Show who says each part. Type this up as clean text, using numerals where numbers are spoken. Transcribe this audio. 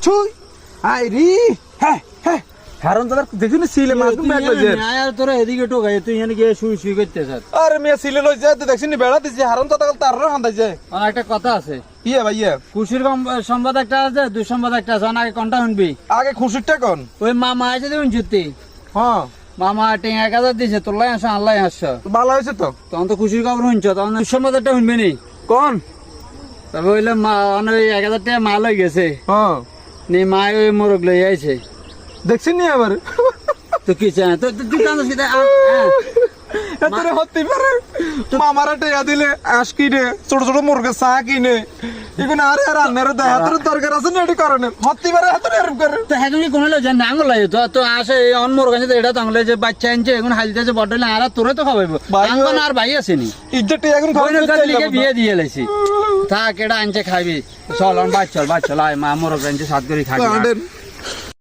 Speaker 1: ছুই I রি হ্যাঁ হ্যাঁ হারন দাদা দেখিনি সিলে মাছ ব্যাগ লই যায়
Speaker 2: আর তোরা এদিকে টোকাই তুই এখানে গিয়ে শুই করতে স্যার
Speaker 1: আরে মিয়া সিলে লই যায় দেখছিনি বেড়া দিছি হারন দাদা তার হান্দাই যায়
Speaker 2: আর একটা কথা আছে
Speaker 1: কি ভাইয়া
Speaker 2: খুশির সংবাদ একটা আছে দুঃসংবাদ একটা আছে আগে কোনটা শুনবি
Speaker 1: আগে খুশিরটা কোন
Speaker 2: ওই মামা আছে দেখুন সত্যি
Speaker 1: হ্যাঁ
Speaker 2: মামা টেং 1000 দিছে তোলাই আসো আল্লাহ আসছো
Speaker 1: ভালো হয়েছে তো
Speaker 2: তখন তো খুশির খবর শুনছো তখন দুঃসংবাদ একটা শুনবি নি
Speaker 1: কোন
Speaker 2: তবে হইলে মা ওই 1000 টাকা মাল হয়ে গেছে
Speaker 1: হ্যাঁ
Speaker 2: নি মা ওই মোরগ লই আইছে
Speaker 1: দেখছিনি আবার
Speaker 2: তো কি চায় তো তুই কান্দছিস কি
Speaker 1: এতরে হতে পারে মামারা টেয়া দিলে আঁশ কিনে ছোট ছোট মুরগের চা কিনে এখানে আরে আর আন্নার দেয় হাতের দরকার আছে না এটি কারণে হতে পারে হাতের এরম করে
Speaker 2: তো হ্যাঁ তুমি কোনো লোক জানি আঙুল লাগে তো তো আসে অন মোরগ আছে এটা তো আঙুল যে বাচ্চা আনছে এখন হালতেছে বটলে আর তোরে তো খাওয়াইবো আঙ্গন আর ভাই আসেনি
Speaker 1: ইজ্জত এখন
Speaker 2: লিখে বিয়ে দিয়ে লাইছি থাক এটা আনছে খাবি চল বাচ্চা আয় মা মোরগ আনছে সাত করে খাবি